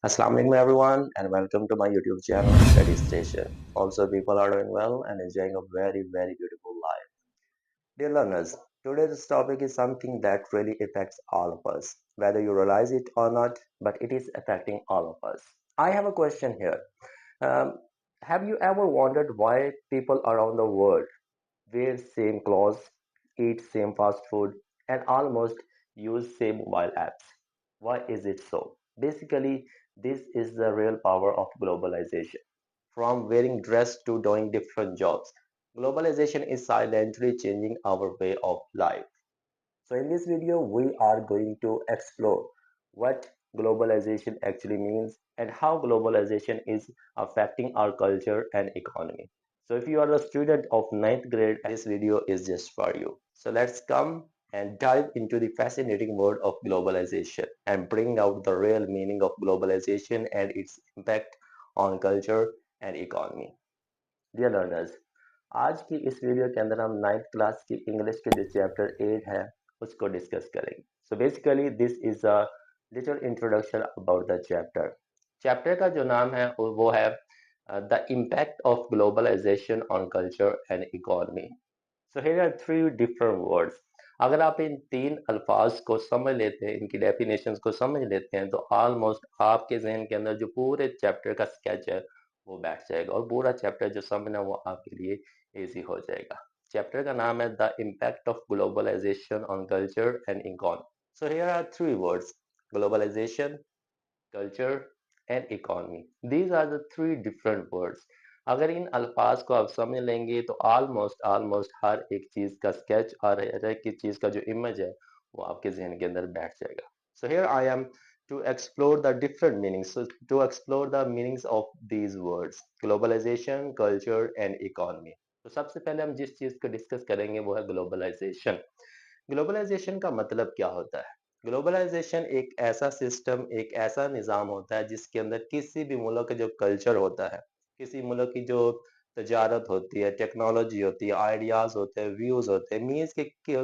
Assalamu alaikum everyone and welcome to my YouTube channel Study Station. Also people are doing well and enjoying a very beautiful life. Dear learners, today's topic is something that really affects all of us, whether you realize it or not, but it is affecting all of us. I have a question here. Um, have you ever wondered why people around the world wear same clothes, eat same fast food, and almost use same mobile apps? Why is it so? Basically, this is the real power of globalization. From wearing dress to doing different jobs, globalization is silently changing our way of life. So in this video, we are going to explore what globalization actually means and how globalization is affecting our culture and economy. So if you are a student of ninth grade, this video is just for you. So let's come and dive into the fascinating world of globalization and bring out the real meaning of globalization and its impact on culture and economy. Dear learners, आज की इस video के अंदर हम ninth class की English के जो chapter 8 है उसको डिस्कस करेंगे. So basically this is a little introduction about the chapter. Chapter का जो नाम है वो है the impact of globalisation on culture and economy. So here are three different words. अगर आप इन तीन अल्फाज को समझ लेते हैं, इनकी डेफिनेशंस को समझ लेते हैं, तो ऑलमोस्ट आपके जहन के अंदर जो पूरे चैप्टर का स्केच है वो बैठ जाएगा और पूरा चैप्टर जो समझना वो आपके लिए इजी हो जाएगा. चैप्टर का नाम है the impact of globalisation on culture and economy. So here are three words: globalisation, culture and economy. These are the three different words. अगर इन अल्फाज को आप समझ लेंगे तो ऑलमोस्ट ऑलमोस्ट हर एक चीज का स्केच और हर एक चीज का जो इमेज है वो आपके जहन के अंदर बैठ जाएगा. So here I am to explore the different meanings. So to explore the meanings of these words, globalization, culture and economy. तो सबसे पहले हम जिस चीज को डिस्कस करेंगे वो है ग्लोबलाइजेशन. ग्लोबलाइजेशन का मतलब क्या होता है? ग्लोबलाइजेशन एक ऐसा सिस्टम, एक ऐसा निज़ाम होता है जिसके अंदर किसी भी मुल्क का जो कल्चर होता है, किसी मुल्क की जो तजारत होती है, टेक्नोलॉजी होती है, आइडियाज़ होते हैं, व्यूज़ होते हैं, मीन्स कि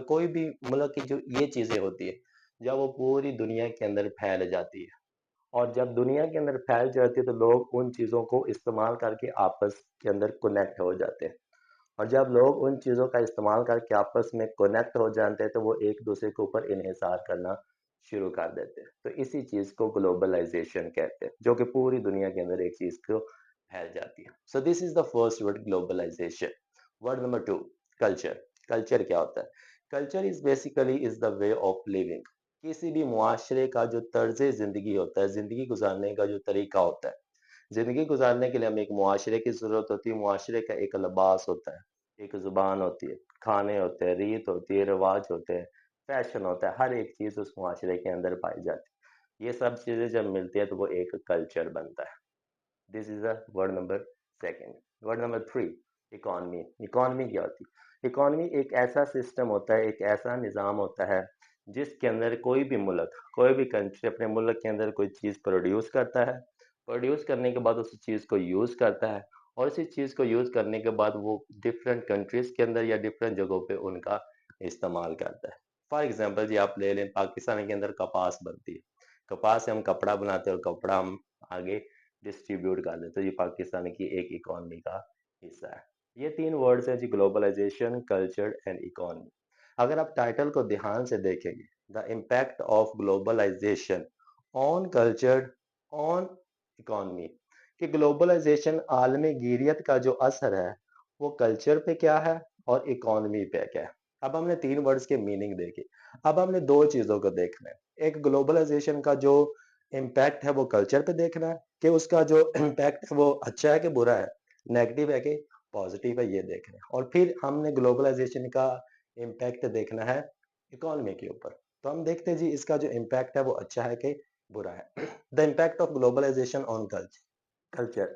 कोई भी मुल्क की जो ये चीज़ें होती है, जब वो पूरी दुनिया के अंदर फैल जाती है और जब दुनिया के अंदर फैल जाती है तो लोग उन चीज़ों को इस्तेमाल करके आपस के अंदर कनेक्ट हो जाते हैं. और जब लोग उन चीज़ों का इस्तेमाल करके आपस में कनेक्ट हो जाते हैं तो वो एक दूसरे के ऊपर इन्हिसार करना शुरू कर देते हैं. तो इसी चीज़ को ग्लोबलाइजेशन कहते हैं जो कि पूरी दुनिया के अंदर एक चीज़ को फैल जाती है. So this is the first word, globalisation. Word number two, culture. Culture क्या होता है? Culture is basically is the way of living. किसी भी मुआशरे का जो तर्ज जिंदगी होता है, जिंदगी गुजारने का जो तरीका होता है. जिंदगी गुजारने के लिए हमें एक मुआशरे की जरूरत होती है. मुआशरे का एक लिबास होता है, एक जुबान होती है, खाने होते हैं, रीत होती है, रिवाज होते हैं, फैशन होता है. हर एक चीज उस मुआशरे के अंदर पाई जाती है. ये सब चीजें जब मिलती है तो वो एक कल्चर बनता है. This is the word number second. Word number three, economy. Economy क्या होती है? इकोनॉमी एक ऐसा सिस्टम होता है, एक ऐसा निज़ाम होता है जिसके अंदर कोई भी मुल्क, कोई भी कंट्री अपने मुल्क के अंदर कोई चीज़ प्रोड्यूस करता है. प्रोड्यूस करने के बाद उस चीज़ को यूज़ करता है और उसी चीज़ को यूज़ करने के बाद वो डिफरेंट कंट्रीज के अंदर या डिफरेंट जगहों पे उनका इस्तेमाल करता है. फॉर एग्जांपल जी, आप ले लें, पाकिस्तान के अंदर कपास बनती है. कपास से हम कपड़ा बनाते हैं और कपड़ा हम आगे डिस्ट्रीब्यूट कर देते हैं. ये पाकिस्तान की एक इकोनॉमी का हिस्सा है. ये तीन वर्ड्स हैं जी: ग्लोबलाइजेशन, कल्चर एंड इकोनॉमी. अगर आप टाइटल को ध्यान से देखेंगे, the impact of globalisation on culture, on economy, कि ग्लोबलाइजेशन आलमी गिरियत का जो असर है वो कल्चर पे क्या है और इकोनॉमी पे क्या है. अब हमने तीन वर्ड्स के मीनिंग देखे. अब हमने दो चीजों को देखना है. एक, ग्लोबलाइजेशन का जो इम्पैक्ट है वो कल्चर पे देखना है कि उसका जो इम्पैक्ट है वो अच्छा है कि बुरा है, नेगेटिव है कि पॉजिटिव है, ये देखना है. और फिर हमने ग्लोबलाइजेशन का इम्पैक्ट देखना है इकोनॉमी के ऊपर. तो हम देखते हैं जी इसका जो इम्पैक्ट है वो अच्छा है कि बुरा है. The impact of globalisation on culture.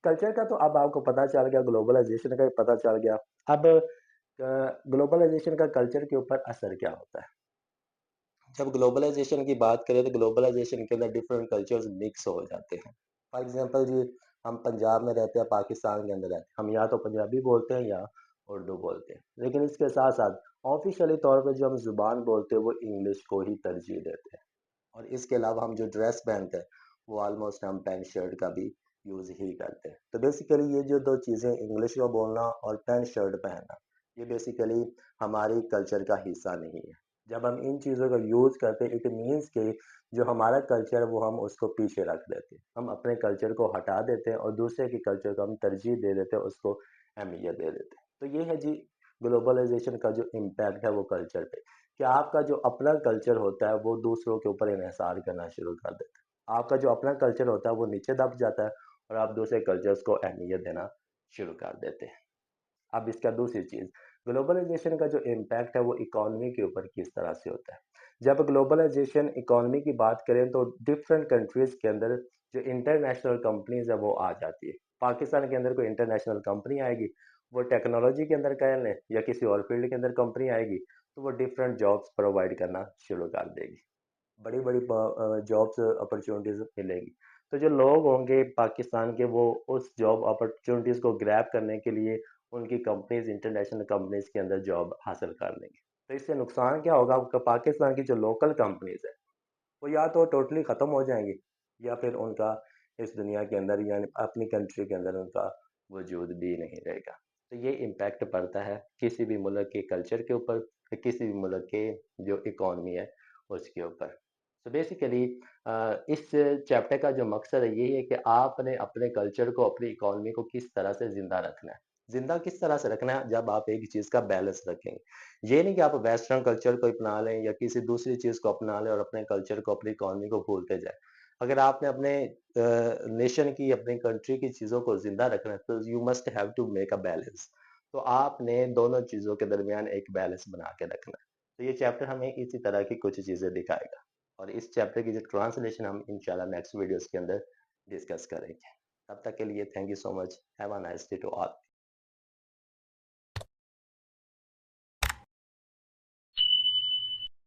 Culture का तो अब आपको पता चल गया, ग्लोबलाइजेशन का भी पता चल गया. अब ग्लोबलाइजेशन का कल्चर के ऊपर असर क्या होता है? जब ग्लोबलाइजेशन की बात करें तो ग्लोबलाइजेशन के अंदर डिफरेंट कल्चर्स मिक्स हो जाते हैं. फॉर एग्जांपल जी, हम पंजाब में रहते हैं, पाकिस्तान के अंदर रहते हैं, हम या तो पंजाबी बोलते हैं या उर्दू बोलते हैं. लेकिन इसके साथ साथ ऑफिशियली तौर पे जो हम जुबान बोलते हैं वो इंग्लिश को ही तरजीह देते हैं. और इसके अलावा हम जो ड्रेस पहनते हैं वो ऑलमोस्ट हम पैंट शर्ट का भी यूज ही करते हैं। तो बेसिकली ये जो दो चीजें, इंग्लिश में बोलना और पैंट शर्ट पहनना, ये बेसिकली हमारी कल्चर का हिस्सा नहीं है। जब हम इन चीजों का यूज करते हैं, इट मीन्स के जो हमारा कल्चर वो हम उसको पीछे रख देते हैं, हम अपने कल्चर को हटा देते हैं और दूसरे के कल्चर को हम तरजीह दे देते हैं, उसको अहमियत दे देते हैं। तो ये है जी ग्लोबलाइजेशन का जो इम्पैक्ट है वो कल्चर पे, कि आपका जो अपना कल्चर होता है वो दूसरों के ऊपर इन्हिसार करना शुरू कर देता है। आपका जो अपना कल्चर होता है वो नीचे दब जाता है और आप दूसरे कल्चर्स को अहमियत देना शुरू कर देते हैं। अब इसका दूसरी चीज, ग्लोबलाइजेशन का जो इम्पैक्ट है वो इकोनॉमी के ऊपर किस तरह से होता है। जब ग्लोबलाइजेशन इकोनॉमी की बात करें तो डिफरेंट कंट्रीज के अंदर जो इंटरनेशनल कंपनीज है वो आ जाती है। पाकिस्तान के अंदर कोई इंटरनेशनल कंपनी आएगी, वो टेक्नोलॉजी के अंदर कह लें या किसी और फील्ड के अंदर कंपनी आएगी, तो वो डिफरेंट जॉब्स प्रोवाइड करना शुरू कर देगी, बड़ी बड़ी जॉब्स अपॉर्चुनिटीज मिलेगी। तो जो लोग होंगे पाकिस्तान के, वो उस जॉब अपॉर्चुनिटीज को ग्रैब करने के लिए उनकी कंपनीज, इंटरनेशनल कंपनीज के अंदर जॉब हासिल कर लेंगे। तो इससे नुकसान क्या होगा, आपका पाकिस्तान की जो लोकल कंपनीज है वो या तो टोटली खत्म हो जाएंगी, या फिर उनका इस दुनिया के अंदर यानी अपनी कंट्री के अंदर उनका वजूद भी नहीं रहेगा। तो ये इम्पैक्ट पड़ता है किसी भी मुल्क के कल्चर के ऊपर, किसी भी मुल्क के जो इकोनॉमी है उसके ऊपर। तो बेसिकली इस चैप्टर का जो मकसद है यही है कि आपने अपने कल्चर को, अपनी इकोनॉमी को किस तरह से जिंदा रखना है। जिंदा किस तरह से रखना है, जब आप एक चीज का बैलेंस रखेंगे। ये नहीं कि आप वेस्टर्न कल्चर को अपना लें या किसी दूसरी चीज को अपना लें और अपने कल्चर को, अपनी इकोनॉमी को भूलते जाए। अगर आपने अपने नेशन की, अपनी कंट्री की चीजों को जिंदा रखना है तो you must have to make a balance. तो आपने दोनों चीजों के दरमियान एक बैलेंस बना के रखना है। तो ये चैप्टर हमें इसी तरह की कुछ चीजें दिखाएगा और इस चैप्टर की जो ट्रांसलेशन हम इंशाल्लाह नेक्स्ट वीडियोस के अंदर डिस्कस करेंगे। तब तक के लिए thank you so much, have a nice day to all.